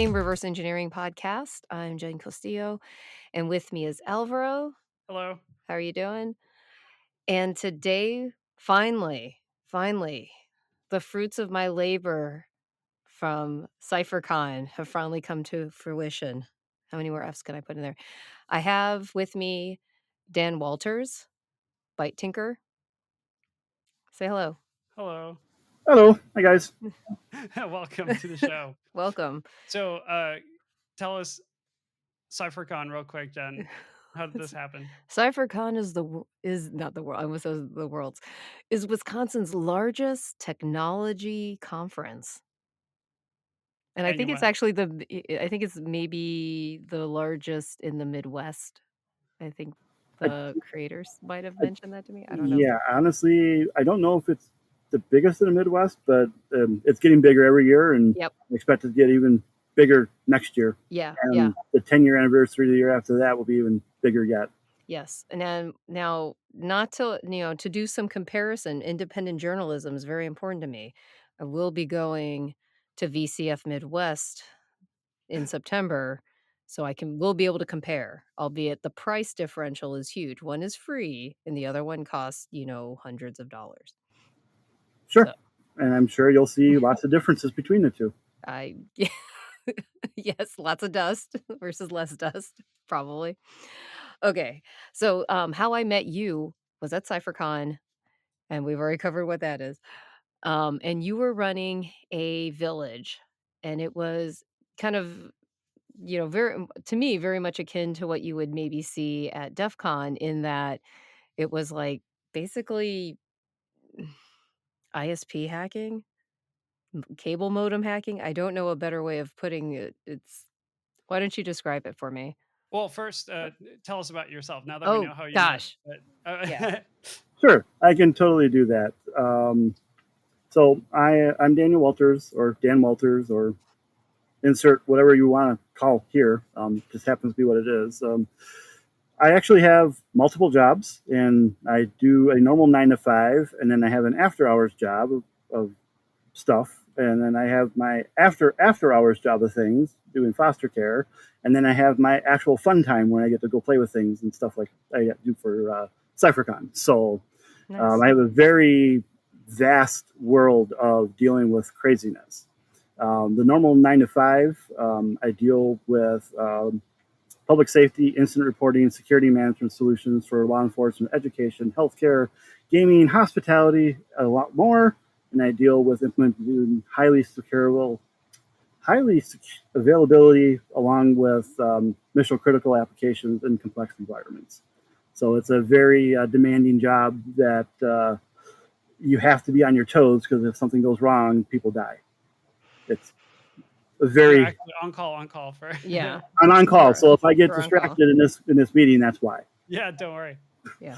Game Reverse Engineering Podcast. I'm Jen Castillo, and with me is Alvaro. Hello. How are you doing? And today, finally, the fruits of my labor from CypherCon have finally come to fruition. How many more F's can I put in there? I have with me Dan Walters, Byte Tinker. Say hello. Hello. Hello. Hi, guys. Welcome to the show. Welcome. So, tell us CypherCon real quick, Jen. How did this happen? CypherCon is not the world. I almost said the world's is Wisconsin's largest technology conference, and I And you think it's went. actually I think it's maybe the largest in the Midwest. I think I, the creators might have I, mentioned that to me. I don't know. yeah, honestly, I don't know if it's the biggest in the Midwest, but it's getting bigger every year, and Yep. I expect it to get even bigger next year. Yeah. And the 10-year anniversary the year after that will be even bigger yet. Yes. And then now, not to to do some comparison. Independent journalism is very important to me. I will be going to VCF Midwest in September, so we'll be able to compare, albeit the price differential is huge. One is free and the other one costs, hundreds of dollars. Sure. So And I'm sure you'll see lots of differences between the two. I yes, lots of dust versus less dust, probably. Okay. So how I met you was at CypherCon, and we've already covered what that is. And you were running a village, and it was kind of very to me, very much akin to what you would maybe see at DEF CON in that it was, like, basically ISP hacking, cable modem hacking. I don't know a better way of putting it. Why don't you describe it for me? Well, first, tell us about yourself now that we Oh, know how you met. gosh. But, Yeah. Sure, I can totally do that. So I'm Daniel Walters, or Dan Walters, or insert whatever you want to call here. Just happens to be what it is. I actually have multiple jobs, and I do a normal 9 to 5, and then I have an after hours job of stuff, and then I have my after hours job of things doing foster care, and then I have my actual fun time when I get to go play with things and stuff like I do for CypherCon. So Nice. I have a very vast world of dealing with craziness. The normal 9 to 5, I deal with public safety, incident reporting, security management solutions for law enforcement, education, healthcare, gaming, hospitality, a lot more. And I deal with implementing highly availability along with mission critical applications in complex environments. So it's a very demanding job that you have to be on your toes, because if something goes wrong, people die. It's a you're very actually on call for. Yeah. I'm on call. We're So if I get we're on call. distracted in this meeting, that's why. Yeah, don't worry. Yeah.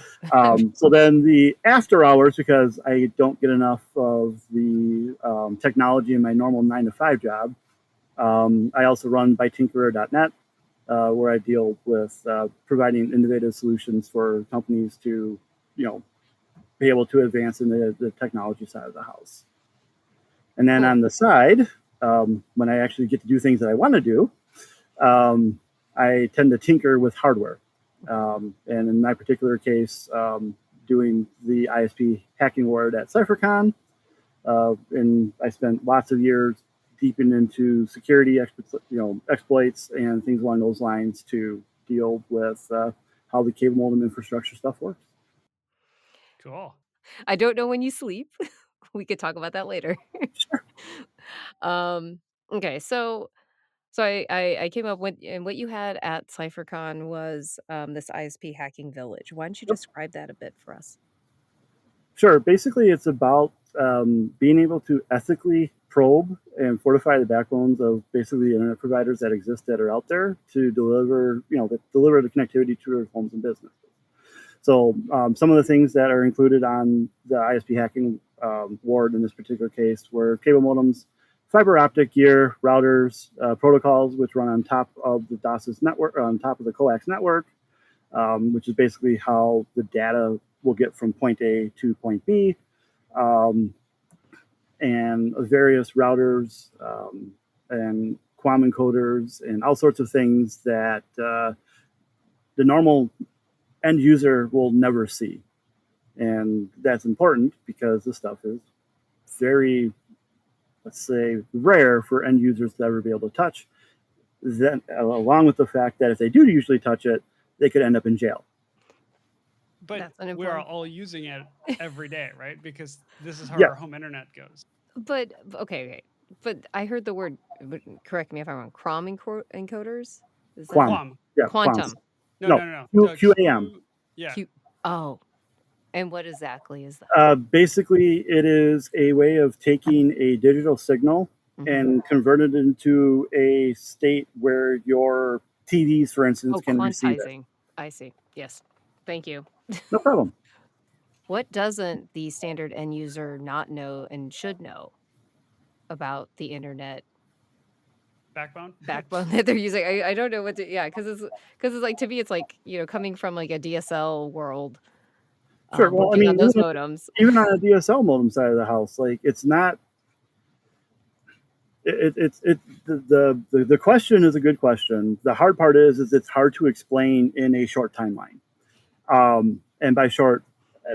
So then the after hours, because I don't get enough of the technology in my normal 9 to 5 job, I also run bytinkerer.net, where I deal with providing innovative solutions for companies to, be able to advance in the technology side of the house. And then Cool. on the side, when I actually get to do things that I want to do, I tend to tinker with hardware. And in my particular case, doing the ISP hacking award at CypherCon, and I spent lots of years deeping into security exploits and things along those lines to deal with how the cable modem infrastructure stuff works. Cool. I don't know when you sleep. We could talk about that later. Sure. Okay, so I came up with, and what you had at CypherCon was this ISP hacking village. Why don't you Yep. describe that a bit for us? Sure. Basically, it's about being able to ethically probe and fortify the backbones of basically the internet providers that exist that are out there to deliver, deliver the connectivity to their homes and businesses. So some of the things that are included on the ISP hacking ward in this particular case were cable modems, fiber optic gear, routers, protocols which run on top of the DOS's network, on top of the coax network, which is basically how the data will get from point A to point B, and various routers and QAM encoders and all sorts of things that the normal end user will never see. And that's important because this stuff is very, let's say, rare for end users to ever be able to touch. Then, along with the fact that if they do usually touch it, they could end up in jail. But That's an we are important. all using it every day, right? Because this is how Yeah. our home internet goes. But okay. But I heard the word. Correct me if I'm wrong. QAM encoders. Is that QAM. Quam. Yeah, quantum? No. QAM. Yeah. Oh, and what exactly is that? Basically, it is a way of taking a digital signal Mhm. and convert it into a state where your TVs, for instance, Oh, can receive it. quantizing. I see. Yes. Thank you. No problem. What doesn't the standard end user not know and should know about the internet Backbone. backbone that they're using? I don't know what to. Yeah, because it's like, to me, it's like, coming from like a DSL world, Sure. Well, I working on mean, those modems. even on a DSL modem side of the house, like it's not. The question is a good question. The hard part is it's hard to explain in a short timeline. And by short,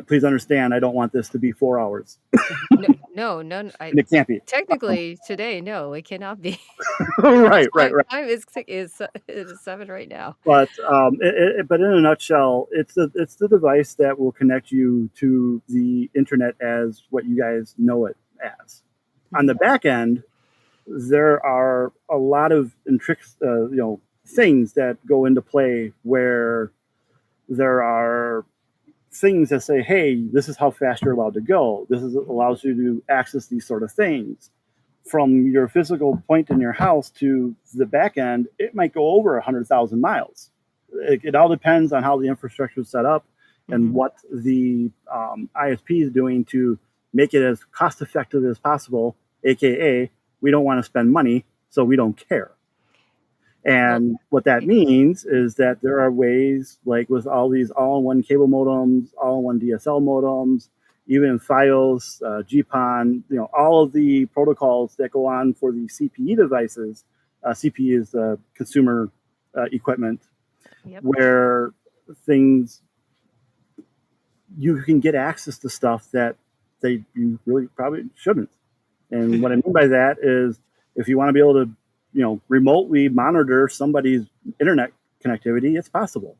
please understand, I don't want this to be 4 hours, No. and it can't be. Technically today, no, it cannot be. Right. Time is 7 right now. But but in a nutshell, it's the device that will connect you to the internet as what you guys know it as. On the back end, there are a lot of things that go into play where there are things that say, hey, this is how fast you're allowed to go. Allows you to access these sort of things. From your physical point in your house to the back end, it might go over 100,000 miles. It all depends on how the infrastructure is set up and what the ISP is doing to make it as cost effective as possible, aka we don't want to spend money, so we don't care. And what that means is that there are ways, like with all these all-in-one cable modems, all-in-one DSL modems, even FiOS, GPON, all of the protocols that go on for the CPE devices. CPE is consumer equipment, where you can get access to stuff that you really probably shouldn't. And what I mean by that is, if you want to be able to remotely monitor somebody's internet connectivity, it's possible.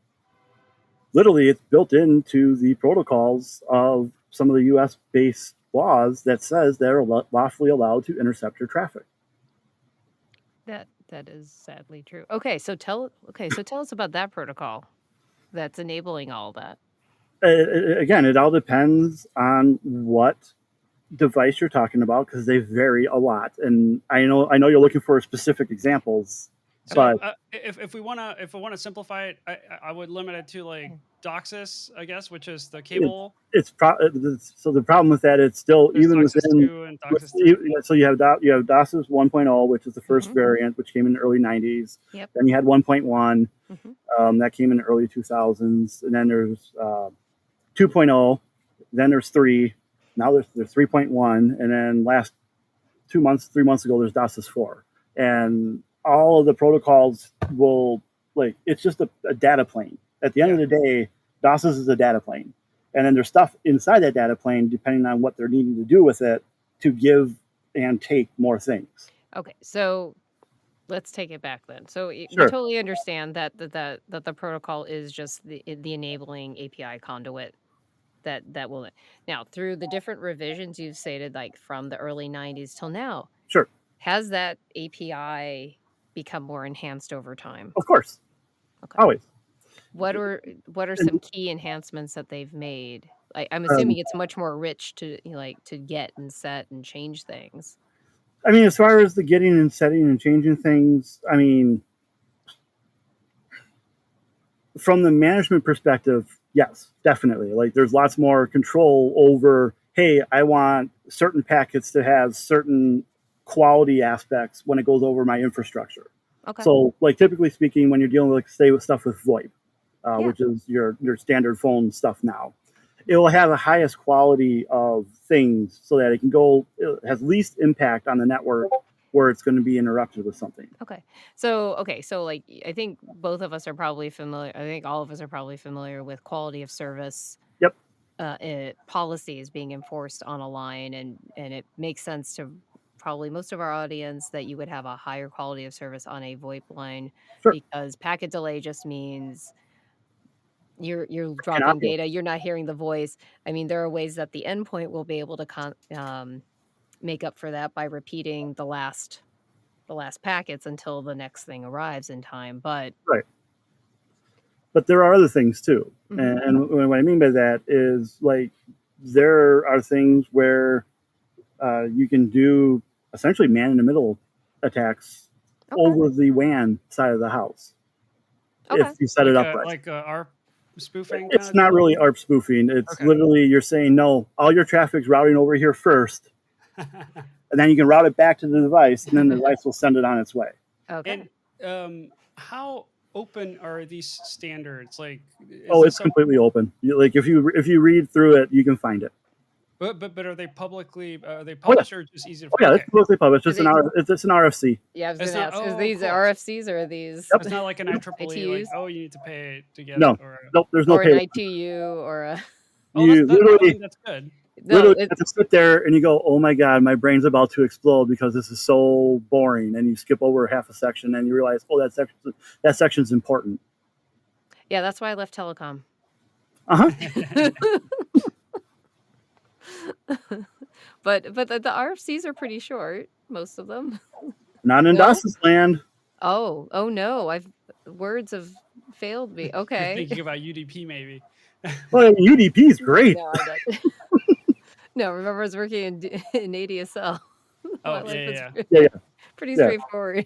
Literally, it's built into the protocols of some of the US-based laws that says they're lawfully allowed to intercept your traffic. That is sadly true. Okay, so tell us about that protocol that's enabling all that. Again, it all depends on what device you're talking about, because they vary a lot. And I know you're looking for specific examples. So if we want to simplify it, I would limit it to like DOCSIS, I guess, which is the cable. So the problem with that, it's still There's even DOCSIS within 2 and DOCSIS 3. So you have DOCSIS 1.0, which is the first variant, which came in the early 90s. Yep. Then you had 1.1, that came in the early 2000s, and then there's 2.0, then there's 3, now there's 3.1, and then last 3 months ago there's DOCSIS 4, and all of the protocols it's just a data plane. At the end of the day, DOCSIS is a data plane, and then there's stuff inside that data plane depending on what they're needing to do with it to give and take more things. Okay, so let's take it back then. So you Sure. totally understand that the protocol is just the enabling API conduit that will now, through the different revisions you've stated, like from the early 90s till now. Sure. Has that API become more enhanced over time? Of course. Okay. Always. What are some key enhancements that they've made? I'm assuming it's much more rich to to get and set and change things. I mean, as far as the getting and setting and changing things, I mean, from the management perspective, yes, definitely. Like, there's lots more control over, hey, I want certain packets to have certain quality aspects when it goes over my infrastructure. Okay. So, like, typically speaking, when you're dealing with, say, with stuff with VoIP, which is your standard phone stuff now, it will have the highest quality of things so that it has least impact on the network where it's going to be interrupted with something. Okay. So like I think both of us are probably familiar. I think all of us are probably familiar with quality of service Yep. policies being enforced on a line, and it makes sense to probably most of our audience that you would have a higher quality of service on a VoIP line Sure. because packet delay just means you're Cannot dropping be. data, you're not hearing the voice. I mean, there are ways that the endpoint will be able to make up for that by repeating the last packets until the next thing arrives in time. But Right. But there are other things too. Mhm. And what I mean by that is like there are things where you can do essentially man in the middle attacks Okay. over the WAN side of the house Okay. if you set it Like up right. like ARP spoofing. It's kinda not deal? really ARP spoofing. It's Okay. literally you're saying, no, all your traffic's routing over here first, and then you can route it back to the device, and then the device will send it on its way. Okay. And how open are these standards? Like, is Oh, this it's completely open. Like if you read through it, you can find it. but are they publicly are they Oh, yeah. published or just easy to Oh yeah, okay. it's publicly published. Is It's it's an RFC. Yeah, I was It's gonna not- ask, is oh, these cool. RFCs or are these Yep. It's not like an IEEE, like, ITUs? oh, you need to pay to get No, it, or nope. There's no or an pay. ITU or a oh, You I literally mean, that's good. no, literally have to sit there and you go, oh my god, my brain's about to explode because this is so boring, and you skip over half a section and you realize, oh, that section's important. yeah, that's why I left telecom. Uh-huh. But the RFCs are pretty short, most of them. Not in No? DOS's land. Oh no, words have failed me. You're Okay. thinking about UDP maybe. Well, UDP is great. No, I don't. No, remember I was working in ADSL. Oh, My life was yeah. Yeah, yeah. pretty Yeah. straightforward.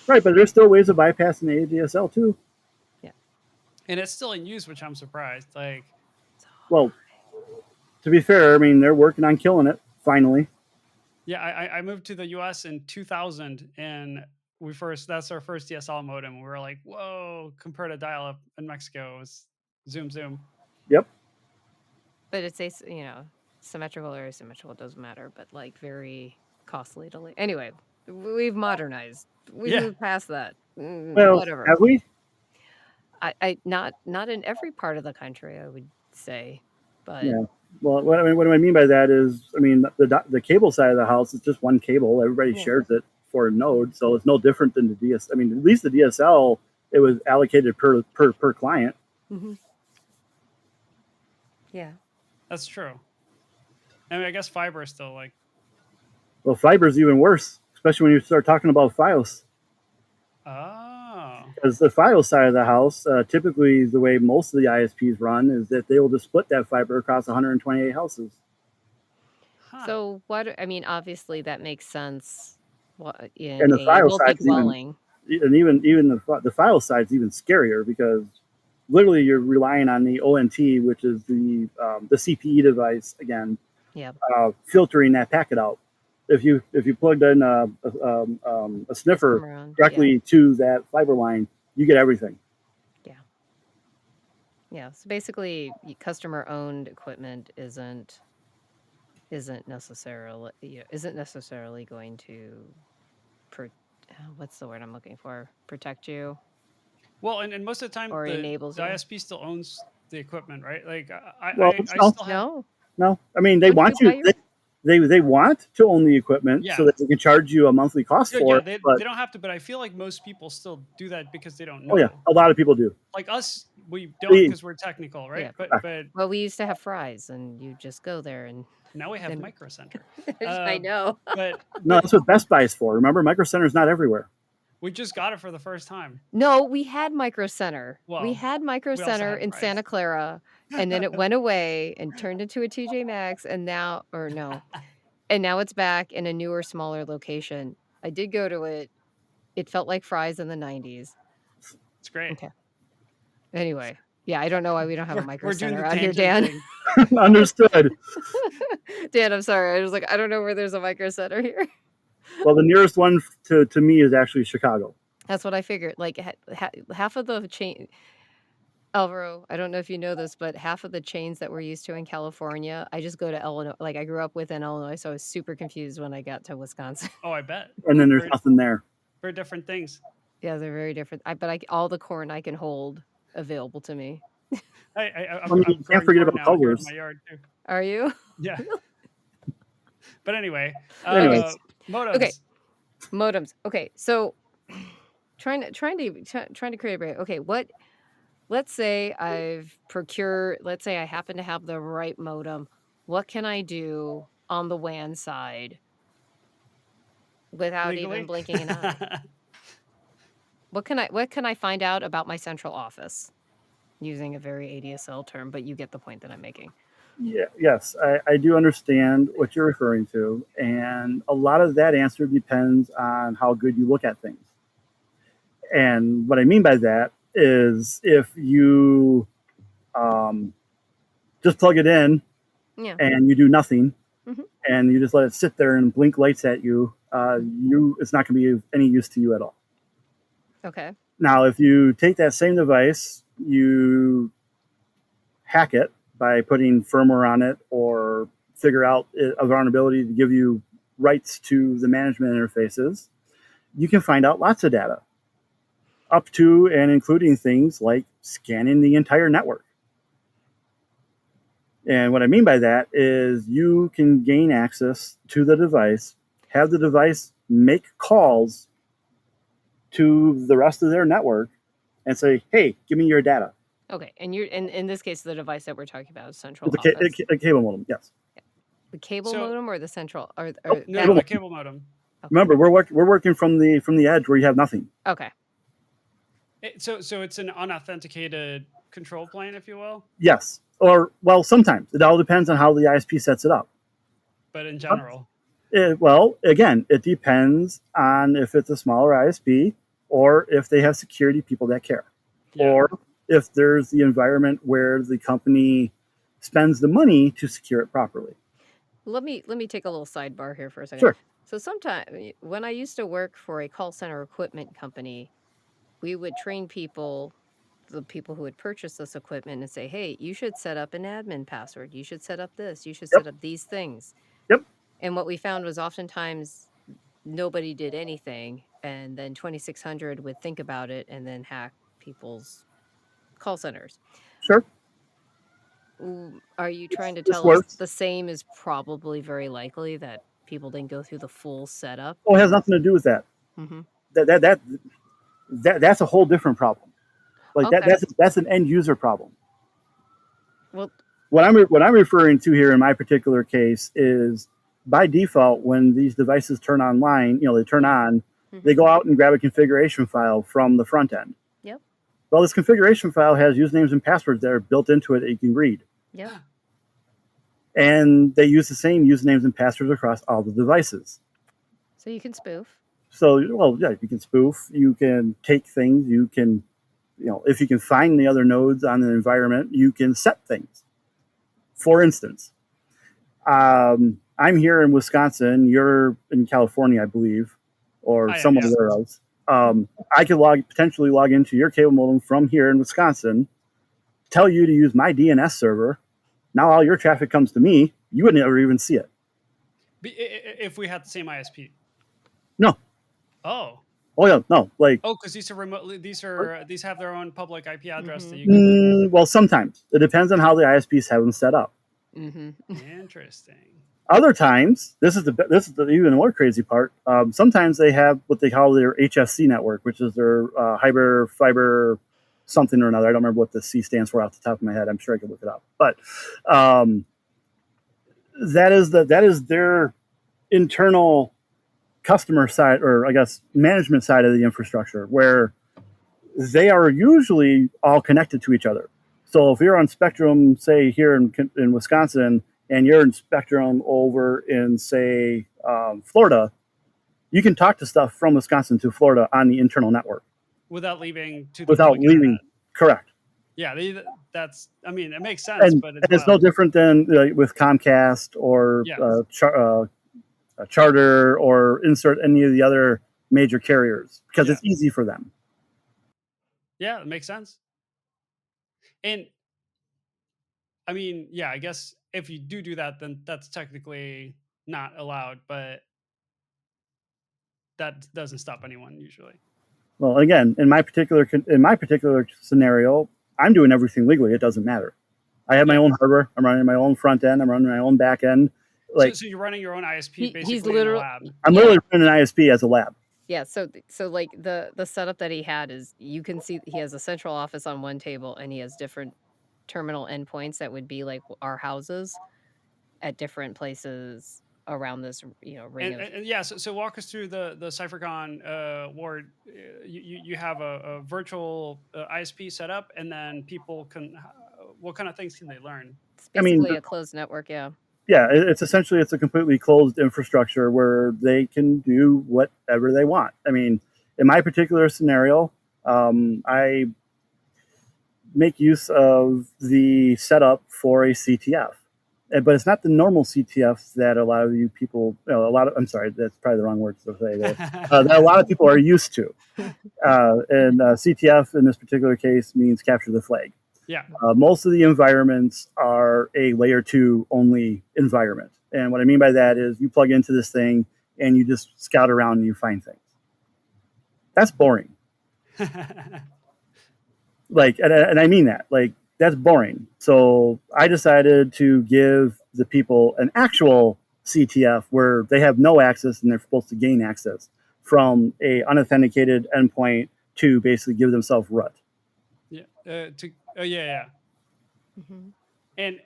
Right, but there's still ways of bypassing the ADSL too. And it's still in use, which I'm surprised. Like, Well, to be fair, I mean they're working on killing it finally. yeah, I moved to the US in 2000, and that's our first DSL modem. We were like, whoa, compared to dial-up in Mexico, it was zoom. Yep. But it's symmetrical or asymmetrical, it doesn't matter, but like very costly to anyway, we've modernized. We've Yeah. moved past that. Well, Whatever. have we? I not in every part of the country, I would say, but Yeah. Well, what I mean by that is, I mean the cable side of the house is just one cable. Everybody Yeah. shares it for a node, so it's no different than the DS. I mean, at least the DSL, it was allocated per client. Mhm. Yeah. That's true. I mean, I guess fiber is still like, Well, fiber's even worse, especially when you start talking about FiOS. oh, Because the FiOS side of the house, typically the way most of the ISPs run is that they will just split that fiber across 128 houses. huh. So I mean, obviously that makes sense. In And the a FiOS side's multi-dwelling. And even the FiOS side's even scarier because literally you're relying on the ONT, which is the CPE device again, Yeah. filtering that packet out. If you plugged in a sniffer Around, directly to that fiber line, you get everything. Yeah. So basically, customer-owned equipment isn't necessarily going to what's the word I'm looking for? Protect you. Well, and most of the time, Or the enables you. ISP still owns the equipment, right? Like, Well, I no. still have. No. No, I mean they Don't want you you. buy They want to own the equipment Yeah. so that they can charge you a monthly cost for Yeah, it. they But don't have to, but I feel like most people still do that because they don't know. oh yeah, a lot of people do. Like us, we don't We- because we're technical, right? Yeah. But Well, we used to have fries, and you just go there and now we have Then- Micro Center. I know. But No, that's what Best Buy is for. Remember, Micro Center's not everywhere. we just got it for the first time. No, we had Micro Center. Well, we had Micro also Center had in fries. Santa Clara, and then it went away and turned into a TJ Maxx, and now it's back in a newer, smaller location. I did go to it. It felt like fries in the 90s. It's great. Okay. Anyway, yeah, I don't know why we don't have a Micro We're doing Center the out here, tangent Dan. thing. Understood. Dan, I'm sorry. I was like, I don't know where there's a Micro Center here. Well, the nearest one to me is actually Chicago. That's what I figured. Like half of the chain, Alvaro, I don't know if you know this, but half of the chains that we're used to in California, I just go to Illinois. Like I grew up within Illinois, so I was super confused when I got to Wisconsin. Oh, I bet. And then there's Very, nothing there. very different things. Yeah, they're very different. But all the corn I can hold available to me. I mean, I'm you can't growing forget corn about now here in colors. my yard too. Are you? Yeah. But anyway, Okay. Anyways, Okay. modems. Modems. Okay. So trying to create a break. Okay, let's say let's say I happen to have the right modem. What can I do on the WAN side without even Legally. blinking an eye? What can I find out about my central office? Using a very ADSL term, but you get the point that I'm making. yes, I do understand what you're referring to, and a lot of that answer depends on how good you look at things. And what I mean by that is if you just plug it in Yeah. and you do nothing, Mhm. and you just let it sit there and blink lights at you, it's not going to be of any use to you at all. Okay. Now, if you take that same device, you hack it by putting firmware on it or figure out a vulnerability to give you rights to the management interfaces, you can find out lots of data, up to and including things like scanning the entire network. And what I mean by that is you can gain access to the device, have the device make calls to the rest of their network and say, hey, give me your data. Okay. And you're in this case, the device that we're talking about is central It's office. a cable modem, yes. The cable So- modem or the central or No, Cable- the cable modem. Okay. Remember, we're working from the edge where you have nothing. Okay. So it's an unauthenticated control plane, if you will. Yes. Or, well, sometimes. It all depends on how the ISP sets it up. But in general, Well, again, it depends on if it's a smaller ISP or if they have security people that care. yeah. Or if there's the environment where the company spends the money to secure it properly. Let me take a little sidebar here for a second. Sure. So sometime when I used to work for a call center equipment company, we would train people, the people who would purchase this equipment, and say, hey, you should set up an admin password. You should set up this. You should Yep. set up these things. Yep. And what we found was oftentimes nobody did anything. And then 2600 would think about it and then hack people's call centers. Sure. Are you trying to This tell us works. the same is probably very likely, that people didn't go through the full setup? Oh, it has nothing to do with that. Mhm. That's a whole different problem. Like Okay. that's an end user problem. Well, What I'm referring to here in my particular case is by default when these devices turn online, they turn on, they go out and grab a configuration file from the front end. Yep. Well, this configuration file has usernames and passwords that are built into it that you can read. yeah. And they use the same usernames and passwords across all the devices. So you can spoof. So, well, yeah, you can spoof, you can take things, you can, if you can find the other nodes on the environment, you can set things. For instance, I'm here in Wisconsin, you're in California, I believe, or I am, somewhere yes. else. I could potentially log into your cable modem from here in Wisconsin, tell you to use my DNS server. Now all your traffic comes to me. You would never even see it. If we had the same ISP. No. Oh. Oh yeah, no. Like, because these are remotely. These have their own public IP address that you can. well, sometimes it depends on how the ISPs have them set up. Interesting. Other times, this is the even more crazy part. Sometimes they have what they call their HFC network, which is their hyper fiber something or another. I don't remember what the C stands for off the top of my head. I'm sure I could look it up. But that is their internal customer side, or I guess management side of the infrastructure, where they are usually all connected to each other. So if you're on Spectrum, say here in Wisconsin, and you're in Spectrum over in, say, Florida, you can talk to stuff from Wisconsin to Florida on the internal network. Without leaving to the Without public leaving, internet. correct. Yeah, that's. I mean, it makes sense, And, but it's no different than with Comcast or Charter or insert any of the other major carriers, because it's easy for them. Yeah, it makes sense. And I mean, yeah, I guess if you do that, then that's technically not allowed, but that doesn't stop anyone usually. Well, again, in my particular scenario, I'm doing everything legally. It doesn't matter. I have my Yeah. own hardware. I'm running my own front end. I'm running my own back end. So, Like so you're running your own ISP He's basically in a literally lab. I'm yeah. literally running an ISP as a lab. Yeah, so like the setup that he had is you can see he has a central office on one table and he has different terminal endpoints that would be like our houses at different places around this, ring of And yeah, so walk us through the CypherCon ward. You have a virtual ISP set up, and then people can. What kind of things can they learn? it's I mean, basically a closed network, yeah. yeah, it's essentially it's a completely closed infrastructure where they can do whatever they want. I mean, in my particular scenario, I make use of the setup for a CTF, but it's not the normal CTF that a lot of you people, I'm sorry, that's probably the wrong word to say that a lot of people are used to. And CTF in this particular case means capture the flag. Yeah. Most of the environments are a layer 2 only environment. And what I mean by that is you plug into this thing and you just scout around and you find things. That's boring. Like, and I mean that. Like, that's boring. So I decided to give the people an actual CTF where they have no access and they're supposed to gain access from a unauthenticated endpoint to basically give themselves RUT. Yeah. Yeah. Mhm. And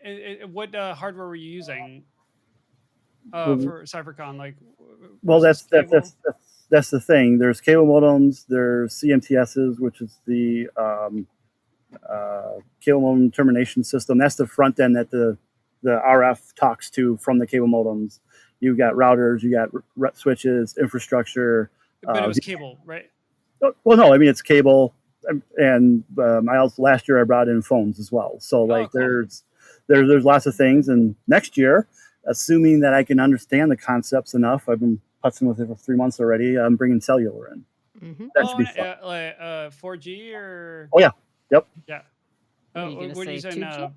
what hardware were you using Well, for CypherCon? Like, well, was this cable? that's the thing. There's cable modems. There's CMTSs, which is the cable modem termination system. That's the front end that the RF talks to from the cable modems. You've got routers, you got RUT switches, infrastructure. But it was cable, right? Well, no, I mean it's cable, and I also last year I brought in phones as well. So like cool. there's lots of things. And next year, assuming that I can understand the concepts enough, I've been putzing with it for 3 months already. I'm bringing cellular in. Mhm. That should be fun. Like 4G or Oh yeah, yep. yeah. What are you gonna What are you say, saying? 2G?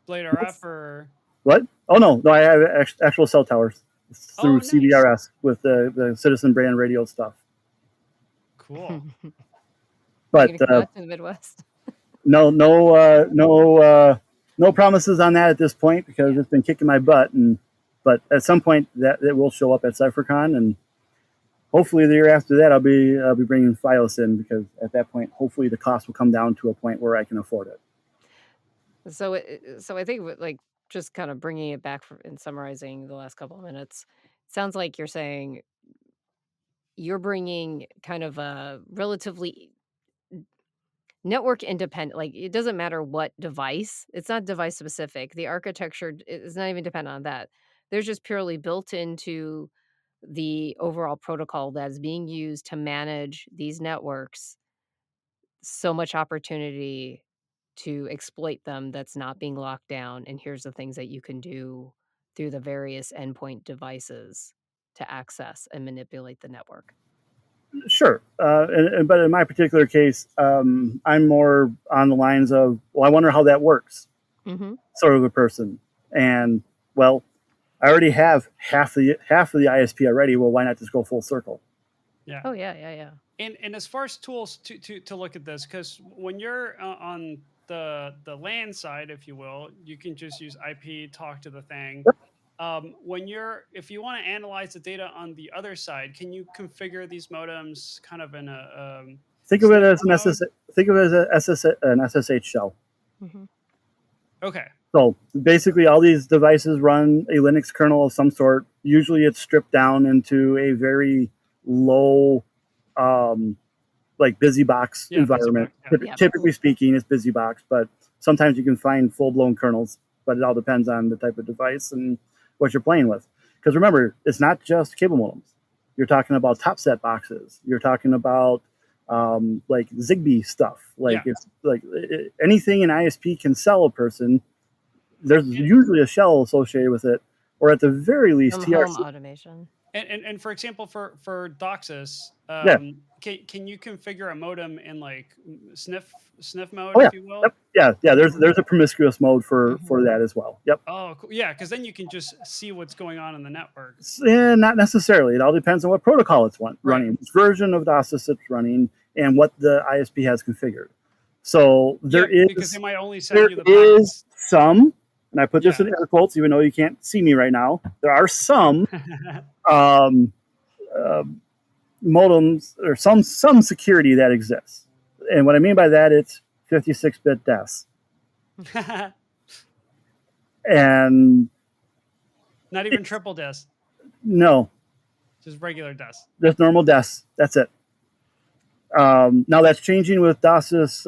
Blade RF or What? Oh no, I have actual cell towers through nice. CBRS with the Citizen brand radio stuff. Cool. Are you But gonna come out to the Midwest? no promises on that at this point because it's been kicking my butt. But at some point that it will show up at CypherCon, and hopefully the year after that I'll be bringing FiOS in because at that point hopefully the cost will come down to a point where I can afford it. So I think like just kind of bringing it back and summarizing the last couple of minutes, sounds like you're saying you're bringing kind of a relatively network independent, like it doesn't matter what device, it's not device specific. The architecture is not even dependent on that. There's just purely built into the overall protocol that is being used to manage these networks so much opportunity to exploit them that's not being locked down, and here's the things that you can do through the various endpoint devices to access and manipulate the network. Sure, but in my particular case, I'm more on the lines of, well, I wonder how that works, sort of a person. And well, I already have half of the ISP already. Well, why not just go full circle? Yeah. Oh yeah. And as far as tools to look at this, because when you're on the LAN side, if you will, you can just use IP, talk to the thing. If you want to analyze the data on the other side, can you configure these modems kind of in a Think of it as an SSH shell. Okay. So basically, all these devices run a Linux kernel of some sort. Usually, it's stripped down into a very low, like BusyBox environment. Typically speaking, it's BusyBox, but sometimes you can find full-blown kernels. But it all depends on the type of device and what you're playing with. Because remember, it's not just cable modems. You're talking about top set boxes. You're talking about like Zigbee stuff. Like it's like anything an ISP can sell a person. There's usually a shell associated with it, or at the very least, home automation. And for example, for DOCSIS, Yeah. can you configure a modem in like sniff mode, Oh yeah. if you will? Yep. Yeah. There's a promiscuous mode for Mhm. that as well. Yep. Oh, cool. Yeah, because then you can just see what's going on in the network. Not necessarily. It all depends on what protocol it's Right. running, which version of DOCSIS it's running, and what the ISP has configured. So Yeah, because they might only send there you the is packets. some, and I put this Yeah. in air quotes, even though you can't see me right now. There are some um, uh, modems or some security that exists, and what I mean by that, it's 56-bit DES, and Not even triple DES, no, just regular DES. just normal DES. That's it. Now that's changing with DOCSIS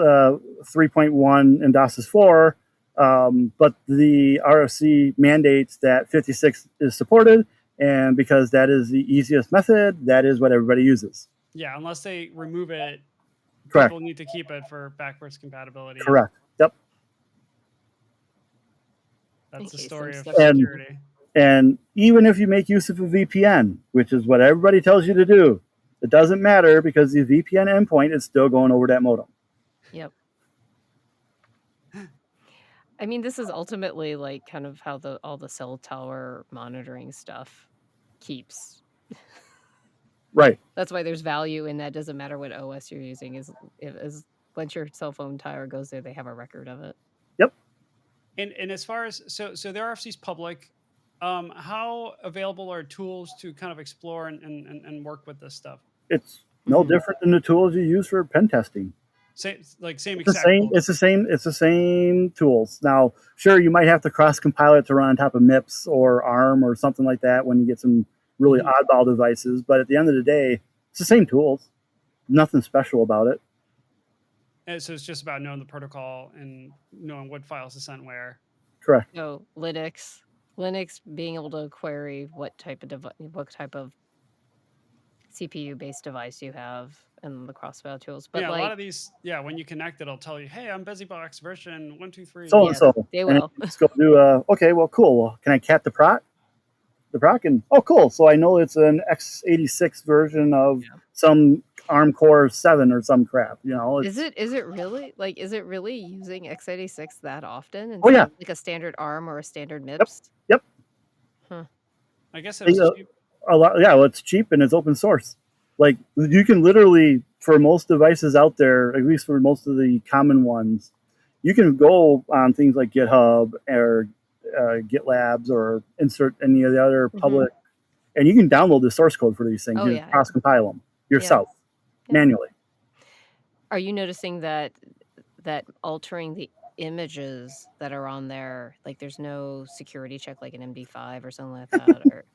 3.1 and DOCSIS 4, but the RFC mandates that 56 is supported, and because that is the easiest method, that is what everybody uses. Yeah, unless they remove it, Correct. people need to keep it for backwards compatibility. Correct. Yep. That's the Okay, story some of stuff- And- security. And even if you make use of a VPN, which is what everybody tells you to do, it doesn't matter because the VPN endpoint is still going over that modem. Yep. I mean, this is ultimately like kind of how all the cell tower monitoring stuff keeps. Right. That's why there's value in that. Doesn't matter what OS you're using. Is once your cell phone tower goes there, they have a record of it. And as far as so the RFC's public, how available are tools to kind of explore and work with this stuff? It's no Mhm. different than the tools you use for pen testing. Same It's the exact same. tools. It's the same tools. Now, sure, you might have to cross compile it to run on top of MIPS or ARM or something like that when you get some really Mhm. oddball devices. But at the end of the day, it's the same tools. Nothing special about it. And so it's just about knowing the protocol and knowing what files to send where. Correct. So Linux being able to query what type of CPU based device you have and the crossfire tools. But Yeah, a like, lot of these, when you connect it, it'll tell you, "Hey, I'm BusyBox version 123." So Yeah, and so. they And will. you just go do okay, well, cool. Well, can I cat the proc? The proc, and oh, cool. So I know it's an x86 version of Yeah. some ARM Core 7 or some crap. You know, Is it really using x86 that often Oh, yeah. instead of like a standard ARM or a standard MIPS? Yep. I guess it was cheap. A lot? Yeah, well, it's cheap and it's open source. Like you can literally, for most devices out there, at least for most of the common ones, you can go on things like GitHub or GitLabs or insert any of the other Mhm. public, and you can download the source code for these things. Oh, You yeah. cross compile them yourself Yeah. manually. Are you noticing that altering the images that are on there, like there's no security check like an MD5 or something like that? Or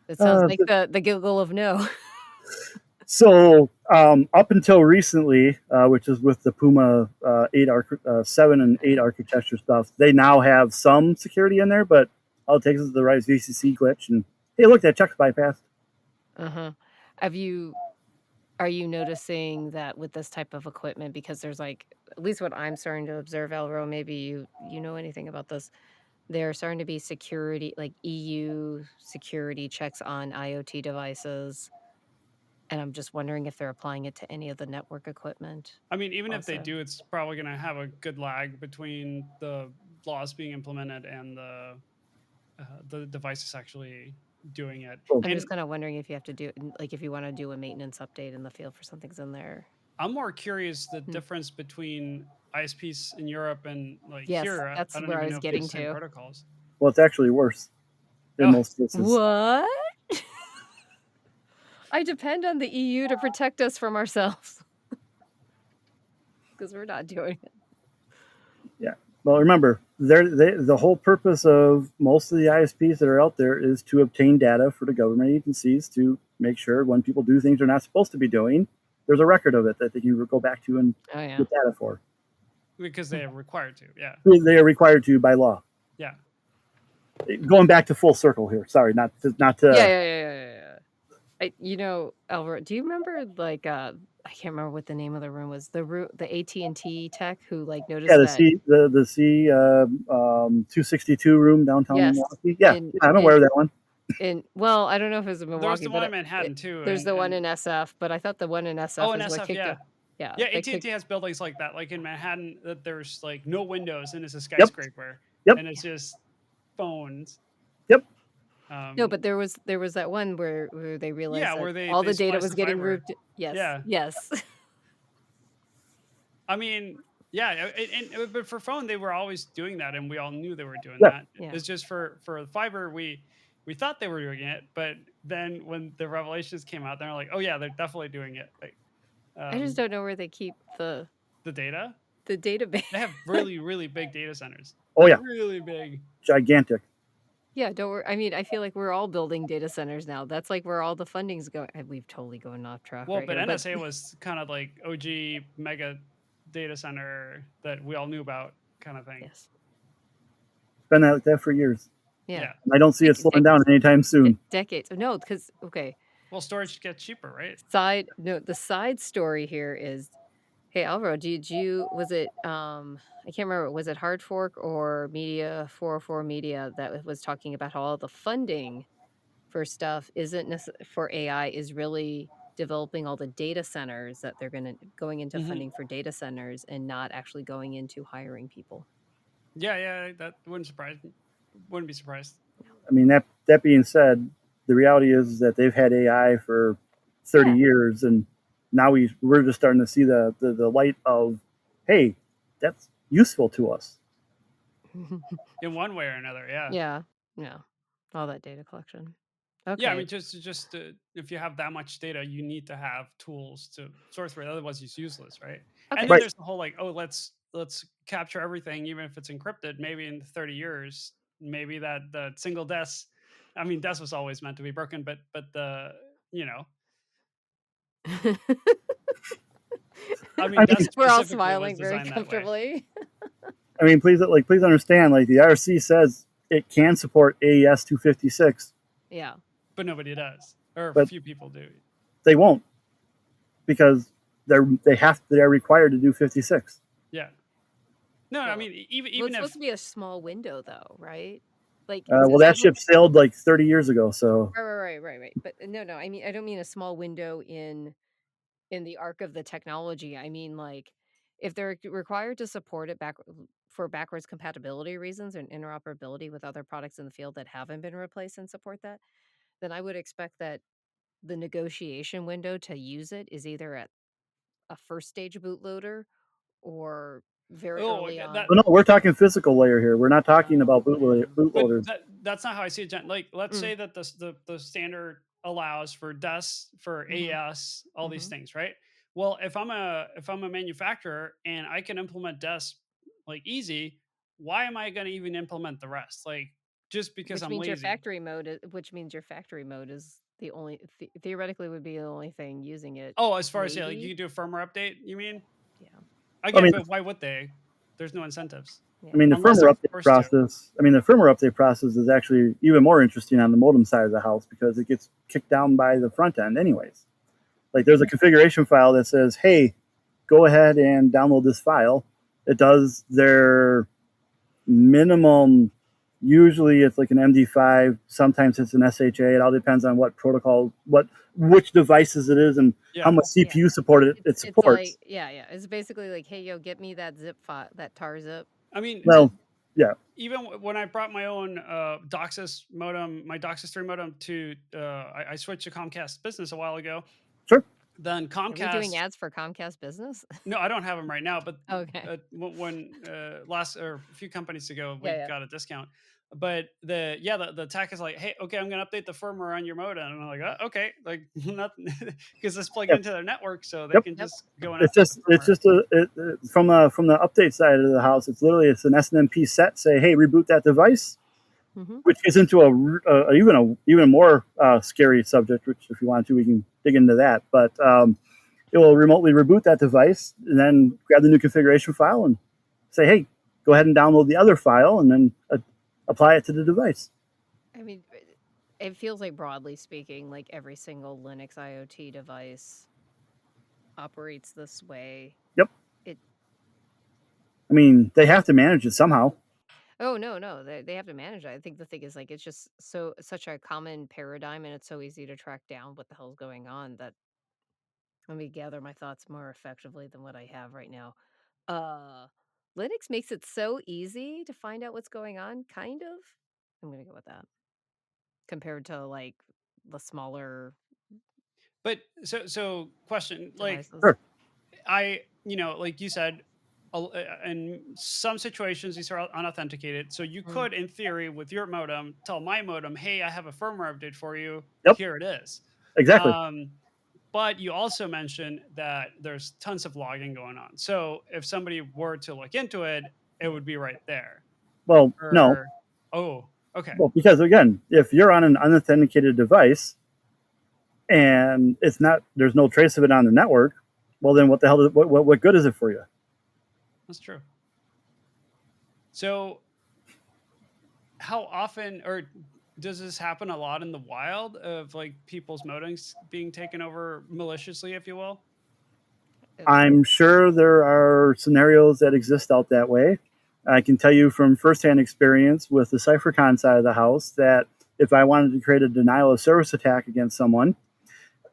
it sounds like the giggle of no. So up until recently, which is with the Puma 7 and 8 architecture stuff, they now have some security in there, but all it takes is the right VCC glitch, and hey, look, that check's bypassed. Uh-huh. Are you noticing that with this type of equipment, because there's like, at least what I'm starting to observe, Elro, maybe you know anything about this, there are starting to be security, like EU security checks on IoT devices. And I'm just wondering if they're applying it to any of the network equipment. I mean, even if they Also. do, it's probably going to have a good lag between the laws being implemented and the devices actually doing it. I'm And just kind of wondering if you have to do, like, if you want to do a maintenance update in the field for something's in there. I'm more curious the difference between ISPs in Europe and like Yes, here. that's I don't where I even was know if they getting have the same to. protocols. Well, it's actually worse in Oh. most cases. What? I depend on the EU to protect us from ourselves. Because we're not doing it. Well, remember, the whole purpose of most of the ISPs that are out there is to obtain data for the government agencies to make sure when people do things they're not supposed to be doing, there's a record of it that they can go back to and Oh, yeah. get data for. Because they are required to, yeah. They are required to by law. Yeah. Going back to full circle here. Sorry, not to. Yeah. Albert, do you remember like I can't remember what the name of the room was. The AT&T tech who like noticed Yeah, that. the C 262 room downtown Yes. Milwaukee. Yeah, In- I'm aware of that one. well, I don't know if it was in There's Milwaukee, the one but in Manhattan too, there's the one and in SF, but I thought the one in SF oh, in is what SF, kicked yeah. it. Yeah, Yeah, they AT&T kicked. has buildings like that, like in Manhattan, that there's like no windows and it's a Yep. skyscraper, Yep. and it's just phones. Yep. No, but there was that one where they realized Yeah, that where all they the data spliced was the getting fiber. routed. Yes, Yeah, yes. I mean, yeah, but for phone, they were always doing that, and we all knew they were doing Yeah. that. Yeah. It's just for fiber, we thought they were doing it, but then when the revelations came out, they're like, oh yeah, they're definitely doing it. Like, I just don't know where they keep the the data, database. they have really really big data centers. Oh yeah, Really big. gigantic. Yeah, don't worry. I mean, I feel like we're all building data centers now. That's like where all the funding's going. We've totally going off track Well, right but here, but NSA was kind of like OG mega data center that we all knew about, kind of thing. yes, It's been like that for years. yeah, Yeah. And I don't see it slowing down anytime soon. decades. No, because okay, Well, storage gets cheaper, right? the side story here is, hey Alvaro, was it I can't remember, was it Hard Fork or Media 404 Media that was talking about how all the funding for stuff isn't for AI is really developing all the data centers that they're going into Mhm. funding for data centers and not actually going into hiring people. Yeah, that wouldn't surprise me. Wouldn't be surprised. I mean, that being said, the reality is that they've had AI for 30 Yeah. years, and now we're just starting to see the light of, hey, that's useful to us. In one way or another, yeah. Yeah. All that data collection. Okay. Yeah, I mean, just if you have that much data, you need to have tools to sort through it. Otherwise, it's useless, right? Okay. And then Right. there's the whole like, oh, let's capture everything, even if it's encrypted. Maybe in 30 years, maybe that the single DES, I mean, DES was always meant to be broken, but the I mean, I DES mean, We're all specifically was smiling very designed that way. comfortably. I mean, please understand, like the IRC says it can support AES 256. Yeah. But nobody does, or But- few people do. They won't, because they're required to do 56. Yeah. No, I Well, mean, Well, even it's if supposed to be a small window though, right? Like Well, that ship sailed like 30 years ago, so Right. But no, I mean, I don't mean a small window in the arc of the technology. I mean, like, if they're required to support it for backwards compatibility reasons and interoperability with other products in the field that haven't been replaced and support that, then I would expect that the negotiation window to use it is either at a first stage bootloader or very early on. that, But no, we're talking physical layer here. We're not talking about but bootloaders. that's not how I see it, Jen. Like, let's say that the standard allows for DES, for AES, all these things, right? Well, if I'm a manufacturer and I can implement DES like easy, why am I going to even implement the rest? Like, just because Which I'm means lazy. your factory mode is the only theoretically would be the only thing using it. Oh, as far as like maybe? you can do a firmware update, you mean? Yeah. Again, mean- but why would they? There's no incentives. I mean, the Unless firmware they're update forced to. process. I mean, the firmware update process is actually even more interesting on the modem side of the house because it gets kicked down by the front end, anyways. Like, there's a configuration file that says, "Hey, go ahead and download this file." It does their minimum. Usually, it's like an MD5. Sometimes it's an SHA. It all depends on what protocol, which devices it is, and Yeah. how much CPU support it supports. It's like, yeah. It's basically like, hey, yo, get me that zip file, that tar zip. I mean, Well, yeah. even when I brought my own DOCSIS modem, my DOCSIS 3 modem to, I switched to Comcast Business a while ago. Sure. Then Are we doing Comcast. ads for Comcast Business? No, I don't have them right now, but Okay. when last or a few companies ago, we Yeah. got a discount. But the tech is like, hey, okay, I'm gonna update the firmware on your modem, and I'm like, okay, like nothing, because it's plugged Yep. into their network, so they Yep. can just go and. It's update just the firmware. from the update side of the house. It's literally an SNMP set. Say, hey, reboot that device, Mm-hmm. which gets into even more scary subject. Which, if you want to, we can dig into that. But it will remotely reboot that device and then grab the new configuration file and say, hey, go ahead and download the other file and then apply it to the device. I mean, it feels like, broadly speaking, like every single Linux IoT device operates this way. Yep. I mean, they have to manage it somehow. Oh, no, no, they have to manage it. I think the thing is, like, it's just such a common paradigm, and it's so easy to track down what the hell's going on that let me gather my thoughts more effectively than what I have right now. Uh, Linux makes it so easy to find out what's going on, kind of. I'm gonna go with that compared to like the smaller But so question, like devices. Sure. like you said, in some situations these are unauthenticated. So you Mm, could, in theory, with your modem, tell my modem, "Hey, I have a firmware update for you. Yep. Here it is." Exactly. Um, but you also mentioned that there's tons of logging going on. So if somebody were to look into it, it would be right there. Well, no. Or oh, okay, Well, because again, if you're on an unauthenticated device and it's not, there's no trace of it on the network. Well, then what the hell? What good is it for you? that's true. So how often or does this happen a lot in the wild of like people's modems being taken over maliciously, if you will? uh, I'm sure there are scenarios that exist out that way. I can tell you from firsthand experience with the CypherCon side of the house that if I wanted to create a denial of service attack against someone,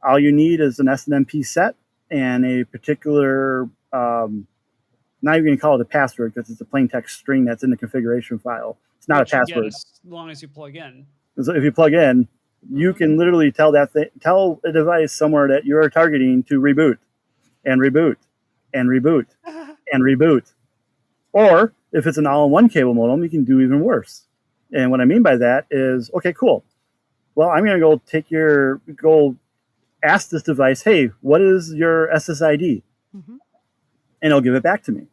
all you need is an SNMP set and a particular, not even going to call it a password because it's a plain text string that's in the configuration file. It's not a Which you get password. as long as you plug in. So if you plug in, you mhm. can literally tell a device somewhere that you are targeting to reboot and reboot and reboot and reboot. Or if it's an all-in-one cable modem, you can do even worse. And what I mean by that is, okay, cool. Well, I'm going to go ask this device, hey, what is your SSID? Mhm. And it'll give it back to me.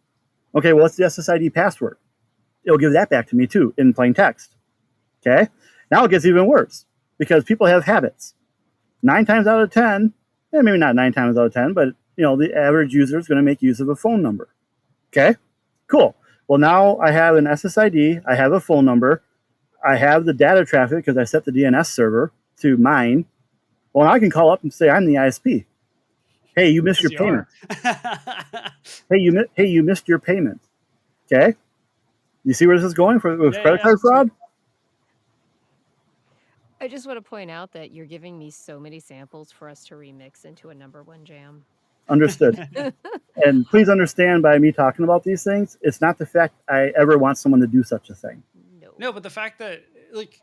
Okay, well, what's the SSID password? It'll give that back to me too in plain text. Okay, now it gets even worse because people have habits. 9 times out of 10, maybe not 9 times out of 10, but the average user is going to make use of a phone number. Okay, cool. Well, now I have an SSID, I have a phone number, I have the data traffic because I set the DNS server to mine. Well, now I can call up and say I'm the ISP. Hey, you missed Because your you are. payment. Hey, you missed your payment. Okay, you see where this is going with Yeah, yeah, credit yeah. card fraud? I just want to point out that you're giving me so many samples for us to remix into a number one jam. Understood. And please understand by me talking about these things, it's not the fact I ever want someone to do such a thing. No. No, but the fact that like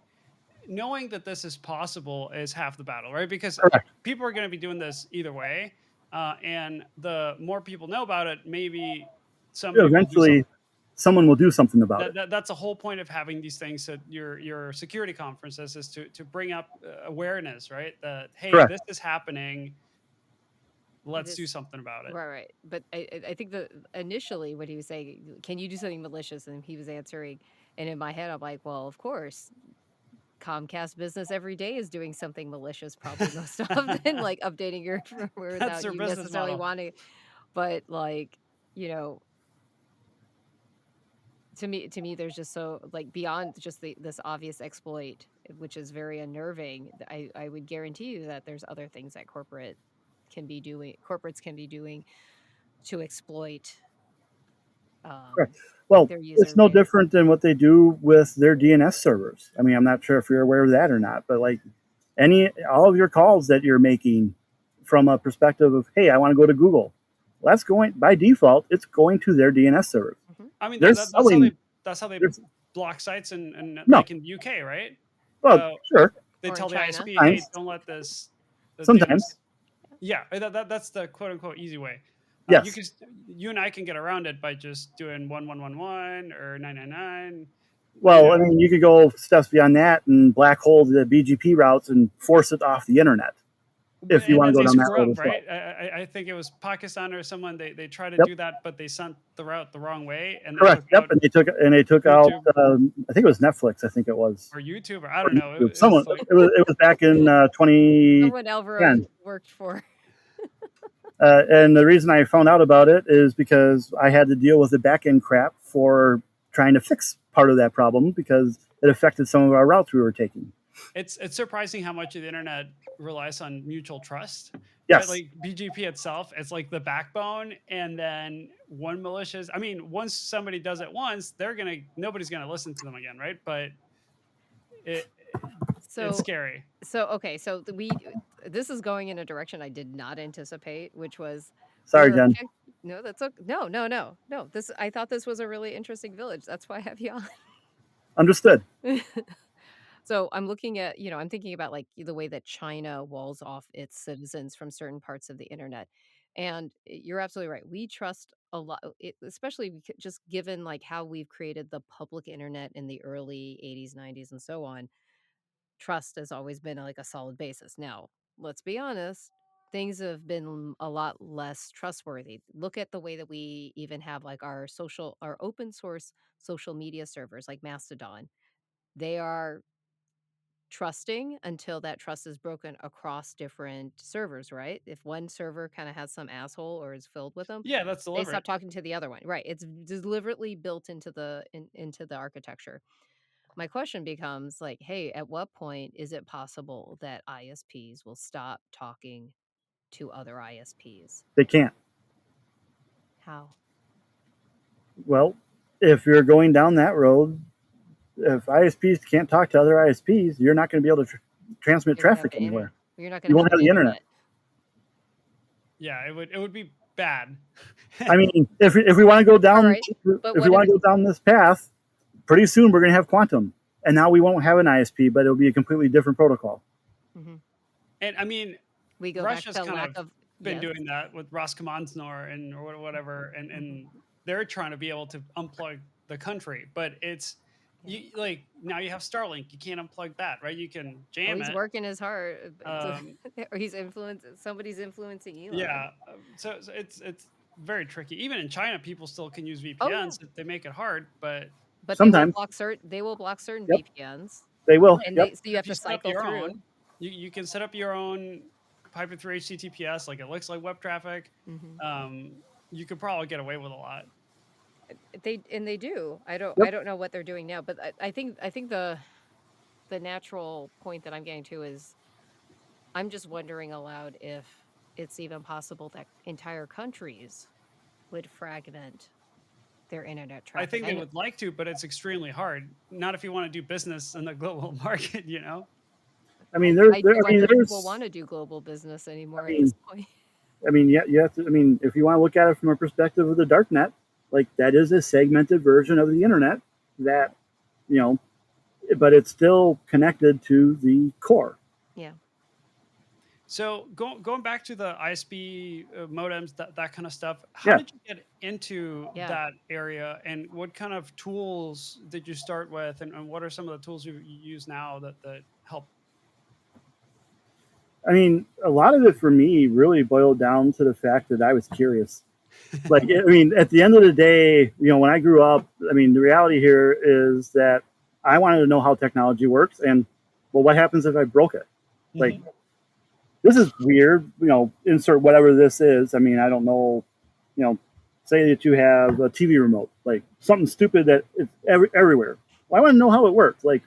knowing that this is possible is half the battle, right? Because Correct. people are going to be doing this either way, and the more people know about it, maybe somebody will do Eventually, something. someone will do something about it. That's the whole point of having these things at your security conferences is to bring up awareness, right? That hey, Correct. this is happening. Let's do This something about it. right, right. But I think that initially what he was saying, can you do something malicious? And he was answering, and in my head, I'm like, well, of course, Comcast business every day is doing something malicious, probably most often, like updating your firmware That's without their you business necessarily model. wanting. But like, you know, to me, there's just so like beyond just this obvious exploit, which is very unnerving. I would guarantee you that there's other things that corporates can be doing to exploit Correct. um, Well, their it's user no base. different than what they do with their DNS servers. I mean, I'm not sure if you're aware of that or not, but like all of your calls that you're making from a perspective of, hey, I want to go to Google. Well, that's going by default, it's going to their DNS servers. Mhm. I mean, They're that's how selling, they there's block sites and no, like in the UK, right? well, Uh, sure, they Or in tell the China. ISP, hey, sometimes, don't let this do sometimes, this. Yeah, that's the quote unquote easy way. yes. You and I can get around it by just doing 1111 or 999. You Well, I know, mean, you could go steps beyond that and black hole the BGP routes and force it off the internet if you and want to then go they down that screw road up, as well. right? I think it was Pakistan or someone. They try to Yep. do that, but they sent the route the wrong way, and they Correct. took Yep. out And they took out. YouTube I think it was Netflix. I think it was. or YouTube or I Or don't know. YouTube. It Someone. was like It was back in Someone Alvaro 2010. worked for. And the reason I found out about it is because I had to deal with the back end crap for trying to fix part of that problem because it affected some of our routes we were taking. It's surprising how much of the internet relies on mutual trust, right? Yes. Like BGP itself, it's like the backbone, and then one malicious. I mean, once somebody does it once, nobody's gonna listen to them again, right? But it it's So scary. okay, so this is going in a direction I did not anticipate, which was Sorry, your Jen. object. No, that's okay. No, no, no, no. I thought this was a really interesting village. That's why I have you Understood. on. So I'm looking at, I'm thinking about like the way that China walls off its citizens from certain parts of the internet. And you're absolutely right. We trust a lot, especially just given like how we've created the public internet in the early 80s, 90s, and so on. Trust has always been like a solid basis. Now, let's be honest, things have been a lot less trustworthy. Look at the way that we even have like our open source social media servers like Mastodon. They are trusting until that trust is broken across different servers, right? If one server kind of has some asshole or is filled with them, Yeah, that's they stop deliberate. talking to the other one. Right. It's deliberately built into into the architecture. My question becomes like, hey, at what point is it possible that ISPs will stop talking to other ISPs? They can't. How? Well, if you're going down that road, if ISPs can't talk to other ISPs, you're not going to be able to transmit You're gonna have traffic the anywhere. You're not You gonna have won't have the the internet. internet. Yeah, it would be bad. I mean, if we want to go All down, right. But if we what if want to go down this path, pretty soon we're going to have quantum, and now we won't have an ISP, but it'll be a completely different protocol. Mhm. And I mean, we go back Russia's to kind lack of of been yes. doing that with Roskomnadzor and or whatever, and they're trying to be able to unplug the country, but it's Yeah. you like now you have Starlink, you can't unplug that, right? You can Oh, jam he's it. working his heart, Um, or somebody's influencing Elon. yeah, so it's very tricky. Even in China, people still can use Oh yeah, VPNs. They make it hard, but but Sometimes, they will block certain yep, VPNs, they will. and Yep. so you have if you to set up cycle your through. own, you can set up your own pipe it through HTTPS, like it looks like web traffic. Mhm. You could probably get away with a lot. They do. I Yep. don't know what they're doing now, but I think the natural point that I'm getting to is I'm just wondering aloud if it's even possible that entire countries would fragment their internet I traffic. think I they know. would like to, but it's extremely hard. Not if you want to do business in the global market, I mean, there. I there do I mean, wonder if people there's. want to do global business I anymore at this mean, point. yeah, you have to. I mean, if you want to look at it from a perspective of the dark net, like that is a segmented version of the internet that, you know, but it's still connected to the core. Yeah. So going back to the ISP modems, that kind of stuff. How Yeah. did you get into Yeah. that area, and what kind of tools did you start with, and what are some of the tools you use now that help? I mean, a lot of it for me really boiled down to the fact that I was curious. Like, I mean, at the end of the day, when I grew up, I mean, the reality here is that I wanted to know how technology works, and well, what happens if I broke it? Like, Mhm. this is weird. Insert whatever this is. I mean, I don't know. Say that you have a TV remote, like something stupid that it's everywhere. Well, I want to know how it works. Like,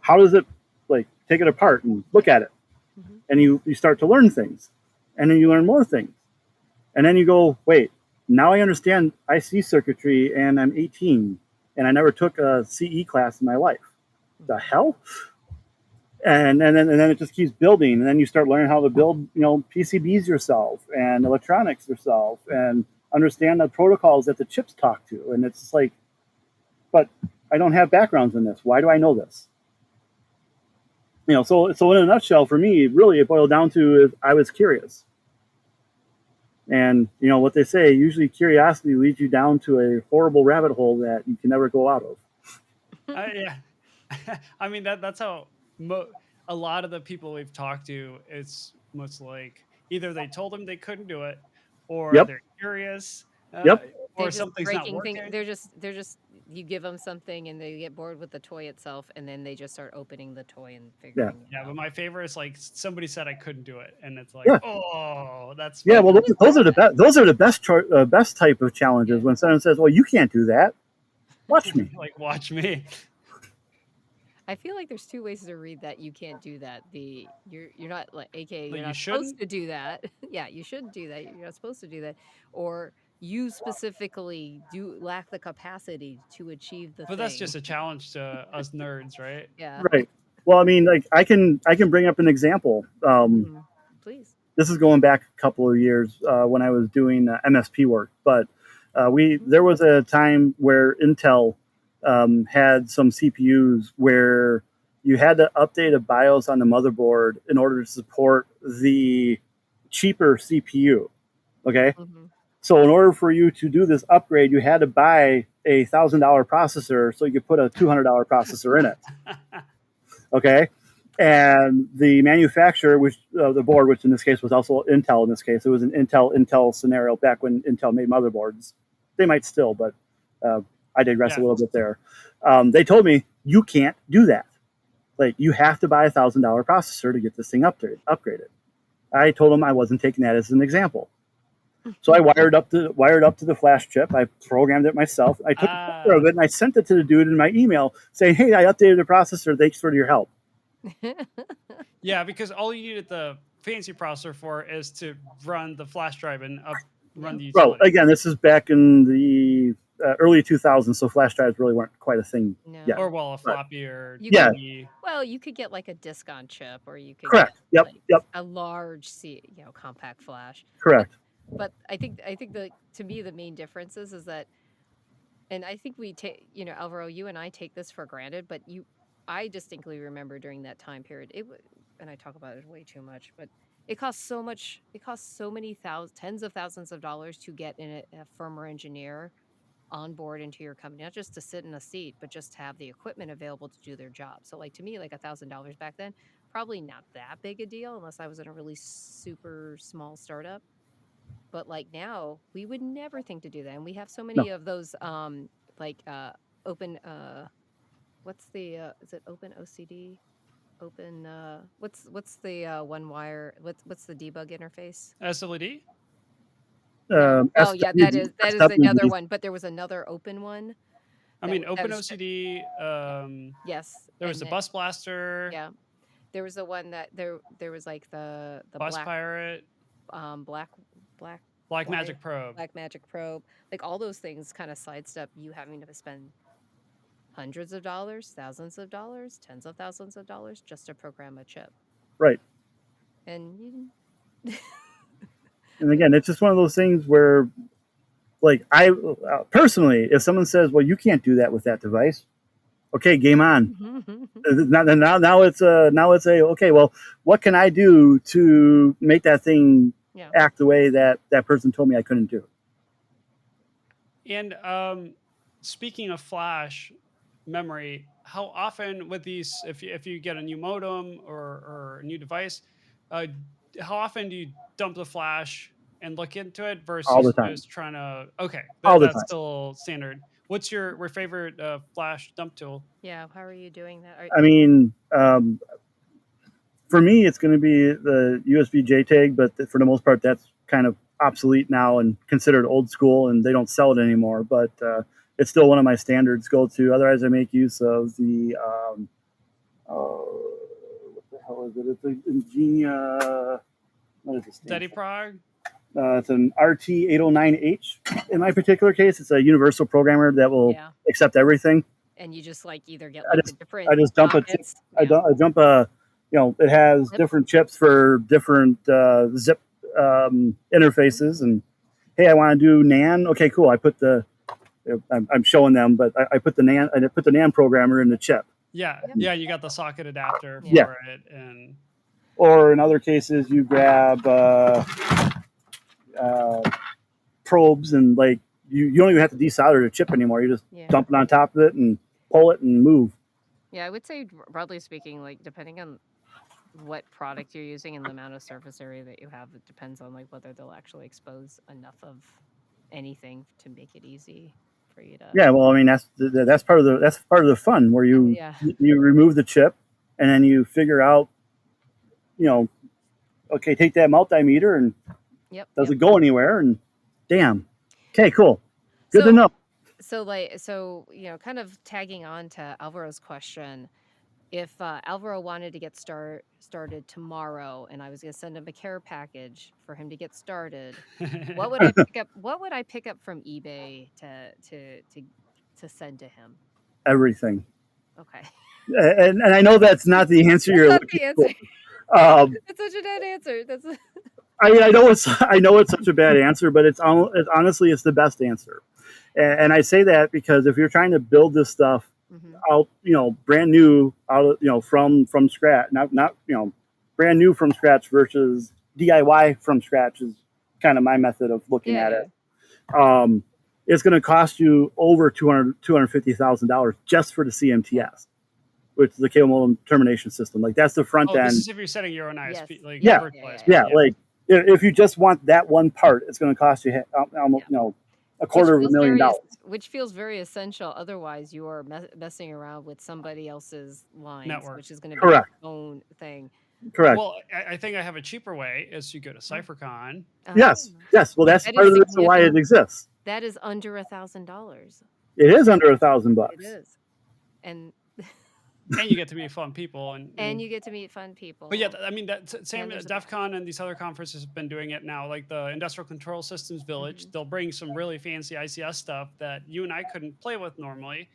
how does it, like, take it apart and look at it, Mhm. and you start to learn things, and then you learn more things, and then you go, wait, now I understand IC circuitry, and I'm 18, and I never took a CE class in my life. The hell? And then it just keeps building, and then you start learning how to build PCBs yourself and electronics yourself and understand the protocols that the chips talk to, and it's like, but I don't have backgrounds in this. Why do I know this? So in a nutshell, for me, really it boiled down to is I was curious, and what they say, usually curiosity leads you down to a horrible rabbit hole that you can never go out of. Yeah, I mean that's how a lot of the people we've talked to. It's most like either they told them they couldn't do it, or Yep. they're curious, Yep. or They're just something's not breaking things. working. They're just you give them something and they get bored with the toy itself, and then they just start opening the toy and Yeah. figuring it Yeah, but out. my favorite is like somebody said I couldn't do it, and it's like, Yeah. oh, that's Yeah. fun. Well, those are the best. Those are the best type of challenges. Yeah. When someone says, "Well, you can't do that," watch me. Like watch me. I feel like there's 2 ways to read that you can't do that. You're not like AKA But you're you not supposed shouldn't. to do that. Yeah, you should do that. You're not supposed to do that. Or you specifically do lack the capacity to achieve the But that's just thing. a challenge to us nerds, right? Yeah. Right. Well, I mean, like I can bring up an example. Please. This is going back a couple of years when I was doing MSP work, but there was a time where Intel had some CPUs where you had to update a BIOS on the motherboard in order to support the cheaper CPU. Okay, Mhm. so in order for you to do this upgrade, you had to buy a $1,000 processor so you could put a $200 processor in it. Okay, and the manufacturer, which the board, which in this case was also Intel. In this case, it was an Intel scenario back when Intel made motherboards. They might still, but I digress a Yeah. little bit there. They told me you can't do that. Like you have to buy a $1,000 processor to get this thing upgraded. I told them I wasn't taking that as an example. So I wired up to the flash chip. I programmed it myself. I took a picture of it and I sent it to the dude in my email saying, "Hey, I updated the processor. Thanks for your help." Yeah, because all you needed the fancy processor for is to run the flash drive and run the Well, utility. again, this is back in the early 2000s, so flash drives really weren't quite a thing yet. Or No. well, a floppy or You Yeah. could DVD. well, you could get like a disk on chip or you could Correct. get Yep. like Yep. a large compact flash. Correct. But I think the to me the main difference is that and I think we take Alvaro, you and I take this for granted, but I distinctly remember during that time period and I talk about it way too much, but it costs so much, it costs so many tens of thousands of dollars to get a firmware engineer on board into your company, not just to sit in a seat, but just to have the equipment available to do their job. So like to me, like $1,000 back then, probably not that big a deal unless I was in a really super small startup. But like now, we would never think to do that. And we have so many No. of those like open what's the is it open OCD? Open what's the one wire what's the debug interface? SLED? No. Oh yeah, that is another SWD. one, but there was another open one. I that mean, w- that was OpenOCD. Yes. There was and the then- Bus Blaster, Yeah. There was the one that there was like the Bus black Pirate, black Black Wire. Magic Probe. Black Magic Probe. Like all those things kind of sidestep you having to spend hundreds of dollars, thousands of dollars, tens of thousands of dollars just to program a chip. Right. And you And again, it's just one of those things where, like, I personally, if someone says, "Well, you can't do that with that device," okay, game on. Now it's a okay. Well, what can I do to make that thing yeah. act the way that person told me I couldn't do? And speaking of flash memory, how often with these, if you get a new modem or a new device, how often do you dump the flash and look into it versus All the time. just trying to? Okay, All the that's time. still standard. What's your favorite flash dump tool? Yeah. How are you doing that? I mean, for me, it's going to be the USB JTAG, but for the most part, that's kind of obsolete now and considered old school, and they don't sell it anymore. But it's still one of my standards go to. Otherwise, I make use of the what the hell is it? It's an Ingenia. What is it? Steady Prog. It's an RT809H. In my particular case, it's a universal programmer that will Yeah. accept everything. And you just like either get I like just- the different I just dump a chip. sockets. I jump a, it has Zip. different chips for different zip interfaces. And hey, I want to do NAND. Okay, cool. I'm showing them, but I put the NAND programmer in the chip. Yeah, Yep. yeah, you got the socket adapter for Yeah. it, and Or in other cases, you grab probes and like you don't even have to desolder the chip anymore. You just Yeah. dump it on top of it and pull it and move. Yeah, I would say broadly speaking, like depending on what product you're using and the amount of surface area that you have, it depends on like whether they'll actually expose enough of anything to make it easy for you to. Yeah, well, I mean that's part of the fun where you Yeah. you remove the chip and then you figure out, okay, take that multimeter and Yep. does yep. it go anywhere? And damn, okay, cool, good So- to know. So kind of tagging on to Alvaro's question, if Alvaro wanted to get started tomorrow, and I was going to send him a care package for him to get started, what would I pick up? What would I pick up from eBay to send to him? Everything. Okay, And I know that's not the answer that's you're not looking the answer. for. It's such a dead answer. That's I mean, I know it's such a bad answer, but honestly it's the best answer. And I say that because if you're trying to build this stuff Mhm. out, brand new out of, from scratch, not brand new from scratch versus DIY from scratch is kind of my method of looking at Yeah. it. It's going to cost you over $250,000 just for the CMTS, which is the cable modem termination system. Like that's the front Oh, end. this is if you're setting your own ISP, Yes. like Yeah. first place. Yeah, like if you just want that one part, it's going to cost you almost, a quarter of $1,000,000. Which feels very essential. Otherwise, you are messing around with somebody else's lines, Network. which is going to be Correct. its own thing. Correct. Well, I think I have a cheaper way is you go to CypherCon. Yes. Well, that's That part is of the reason why it exists. That is under $1,000. It is under $1,000. It is, and you get to meet fun people, and you get to meet fun people. But yeah, I mean, that same there's a DEF CON and these other conferences have been doing it now, like the Industrial Control Systems Village. They'll bring some really fancy ICS stuff that you and I couldn't play with normally,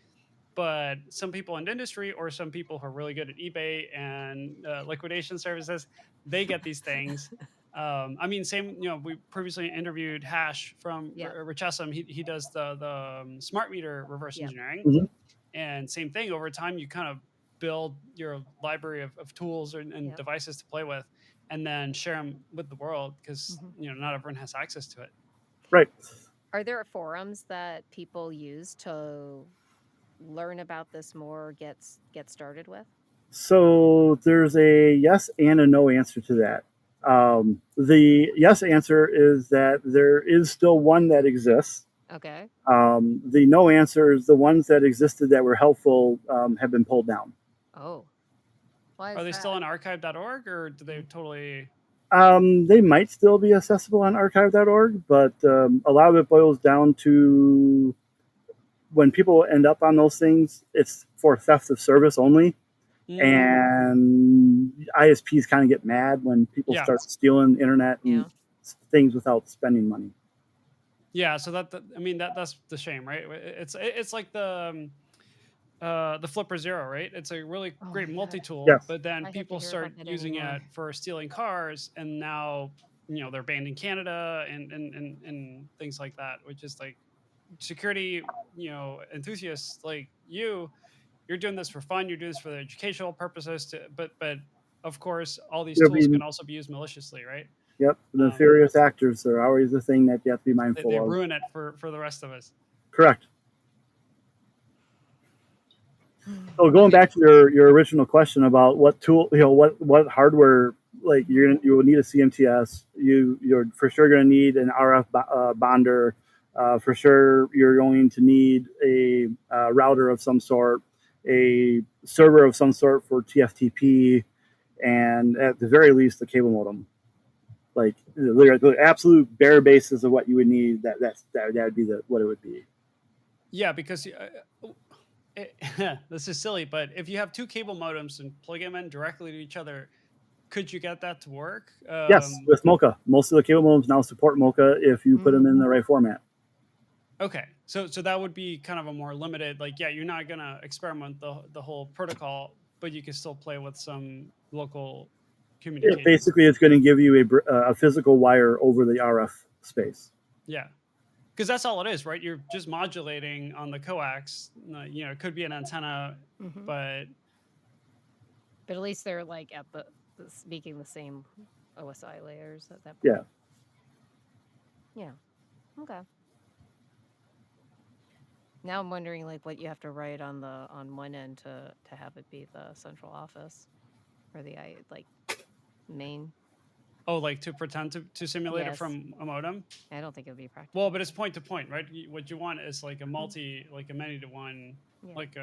but some people in industry or some people who are really good at eBay and liquidation services, they get these things. I mean, same, we previously interviewed Hash from Richessum. He does the smart meter reverse engineering. Mhm. And same thing, over time, you kind of build your library of tools and devices to play with, and then share them with the world because not everyone has access to it. Right. Are there forums that people use to learn about this more, get started with? So there's a yes and a no answer to that. The yes answer is that there is still one that exists. Okay. The no answer is the ones that existed that were helpful have been pulled down. Oh. Why Are they still on archive.org or do they totally... They might still be accessible on archive.org, but a lot of it boils down to when people end up on those things, it's for theft of service only. And ISPs kind of get mad when people start stealing internet and things without spending money. Yeah, so that's the shame, right? It's like the Flipper Zero, right? It's a really great multi-tool, but then people start using it for stealing cars, and now they're banned in Canada and things like that, which is like security enthusiasts like you're doing this for fun, you're doing this for the educational purposes, but of course all these tools can also be used maliciously, right? Yep, the nefarious actors are always the thing that you have to be mindful they of. ruin it for the rest of us. Correct. So going back to your original question about what tool, what hardware, like you will need a CMTS. You're for sure going to need an RF bonder. For sure, you're going to need a router of some sort, a server of some sort for TFTP, and at the very least, a cable modem. Like the absolute bare basis of what you would need. That would be what it would be. Yeah, because this is silly, but if you have two cable modems and plug them in directly to each other, could you get that to work? Yes, with Mocha. Most of the cable modems now support Mocha if you put them in the right format. Okay, so that would be kind of a more limited, like, you're not going to experiment the whole protocol, but you can still play with some local communication. Basically, it's going to give you a physical wire over the RF space. Yeah. Because that's all it is, right? You're just modulating on the coax. It could be an antenna, but at least they're like at speaking the same OSI layers at that point. Yeah. Yeah. Okay. Now I'm wondering like what you have to write on one end to have it be the central office or the main. Oh, like to pretend to simulate it from a modem? I don't think it would be practical. Well, but it's point to point, right? What you want is like a many to one, like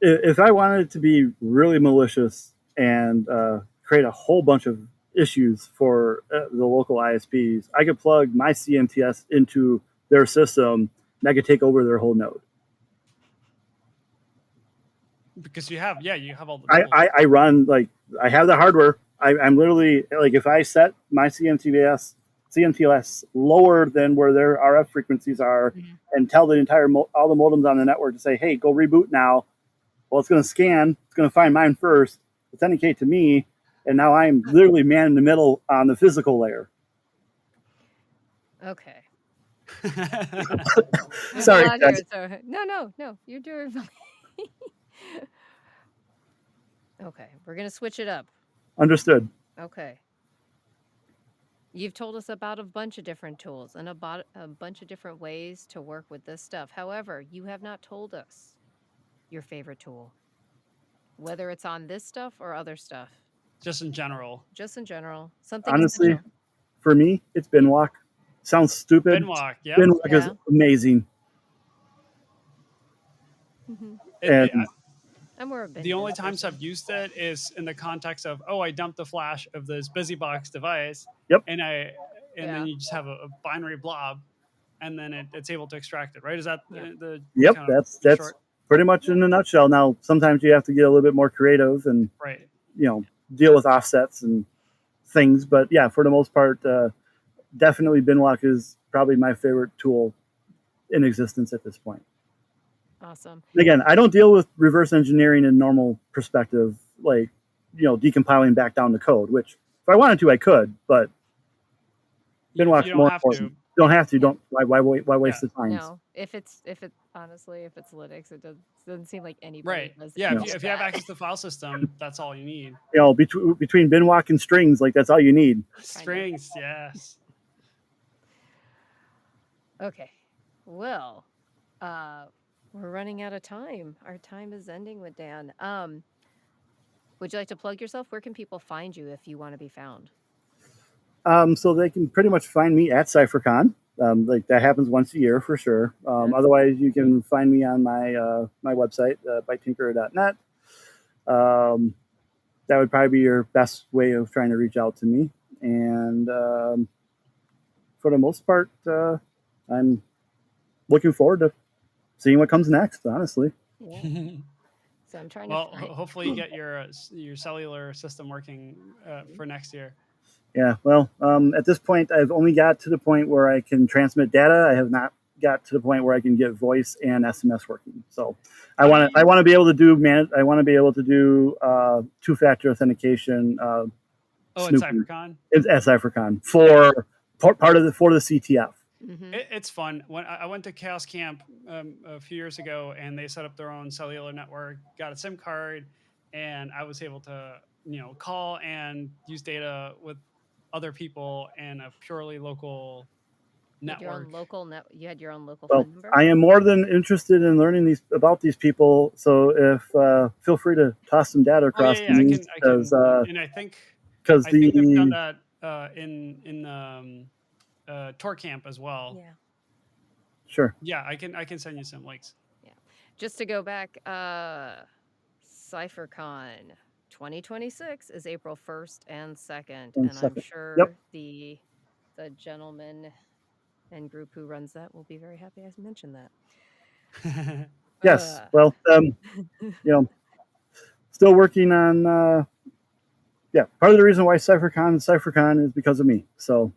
if I wanted it to be really malicious and create a whole bunch of issues for the local ISPs, I could plug my CMTS into their system and I could take over their whole node. because you have all the I, tools. I, I run like I have the hardware. I'm literally like if I set my CMTLS lower than where their RF frequencies are, Mhm. and tell the entire all the modems on the network to say, "Hey, go reboot now." Well, it's going to scan. It's going to find mine first, authenticate to me, and now I'm literally man in the middle on the physical layer. Okay. There's Sorry, a lot guys. here. So no, you're doing fine. Okay, we're gonna switch it up. Understood. Okay. You've told us about a bunch of different tools and about a bunch of different ways to work with this stuff. However, you have not told us your favorite tool, whether it's on this stuff or other stuff, Just in general. just in general, something Honestly, essential. for me, it's Binwalk. Sounds stupid. Binwalk, yep. Binwalk is Yeah. amazing, Mm-hmm. and I'm more of a The only Bin times person. I've used it is in the context of, oh, I dumped the flash of this BusyBox device, Yep. and Yeah. then you just have a binary blob, and then it's able to extract it, right? Is that Yeah. the yep, kind of that's short? pretty much in a nutshell. Now, sometimes you have to get a little bit more creative and Right. deal with offsets and things, but yeah, for the most part, definitely Binwalk is probably my favorite tool in existence at this point. Awesome. Again, I don't deal with reverse engineering in normal perspective, like decompiling back down the code. Which, if I wanted to, I could, but Binwalk's You more don't have important. to. Don't have to. Yeah. Don't why waste the time? No, if it's honestly, if it's Linux, doesn't seem like anybody Right. does Yeah. No. If you have access to the file system, that's all you need. Between Binwalk and strings, like that's all you need. Strings, yes. Okay. Well, we're running out of time. Our time is ending with Dan. Would you like to plug yourself? Where can people find you if you want to be found? So they can pretty much find me at CypherCon. Like that happens once a year for sure. Otherwise, you can find me on my website, bytinkerer.net. That would probably be your best way of trying to reach out to me. And for the most part, I'm looking forward to seeing what comes next. Honestly, Yeah. So I'm trying Well, to find. hopefully you get your cellular system working for next year. yeah. Well, at this point, I've only got to the point where I can transmit data. I have not got to the point where I can get voice and SMS working. So I want to be able to do I want to be able to do two-factor authentication. Oh, at snooping. CypherCon? At CypherCon for part of the CTF. Mm-hmm. It's fun. When I went to Chaos Camp a few years ago, and they set up their own cellular network, got a SIM card, and I was able to call and use data with other people in a purely local You had your own network. local You had your own local Well, phone number. I am more than interested in learning about these people. So if feel free to toss some data across to me I can, and I think they've done that in Tour Camp as well. Yeah. Sure. Yeah, I can send you some links. Yeah. Just to go back, CypherCon 2026 is April 1st and 2nd, and I'm sure Yep. the gentleman and group who runs that will be very happy I mentioned that. Yes. Well, still working on. Part of the reason why CypherCon is because of me. So.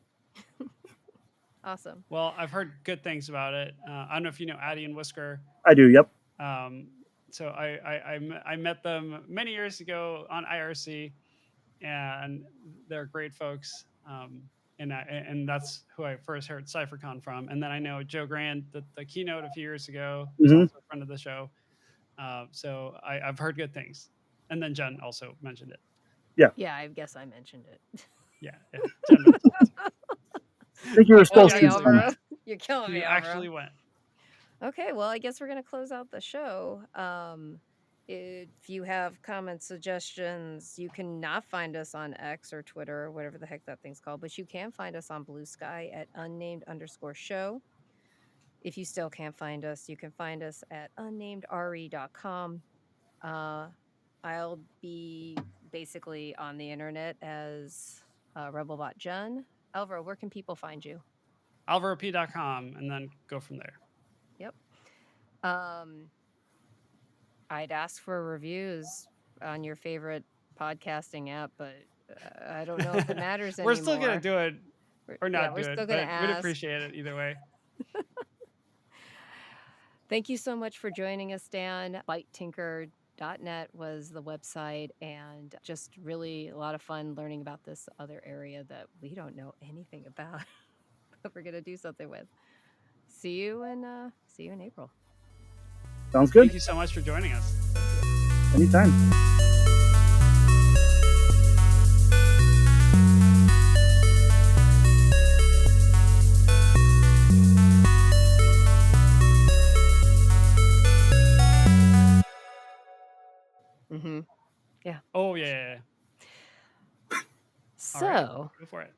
Awesome. Well, I've heard good things about it. I don't know if you know Addy and Whisker. I do. Yep. So I met them many years ago on IRC, and they're great folks. And that's who I first heard CypherCon from. And then I know Joe Grand, the keynote a few years ago, who's also a friend of the show. So I've heard good things. And then Jen also mentioned it. Yeah. Yeah, I guess I mentioned it. Yeah. Jen mentioned it. I think you were supposed to. You're killing me. You actually went. Okay, well, I guess we're going to close out the show. If you have comments, suggestions, you cannot find us on X or Twitter or whatever the heck that thing's called, but you can find us on Blue Sky at unnamed_show. If you still can't find us, you can find us at unnamedre.com. I'll be basically on the internet as Rebelbot Jen. Alvaro, where can people find you? alvarop.com, and then go from there. Yep. I'd ask for reviews on your favorite podcasting app, but I don't know if it matters We're still gonna anymore. do it or Yeah, not we're do it, still gonna but we'd ask. appreciate it either way. Thank you so much for joining us, Dan. BiteTinker.net was the website, and just really a lot of fun learning about this other area that we don't know anything about that we're gonna do something with. See you in April. Sounds good. Thank you so much for joining us. Anytime. Mm-hmm. Yeah. Oh yeah. All right, So go for it.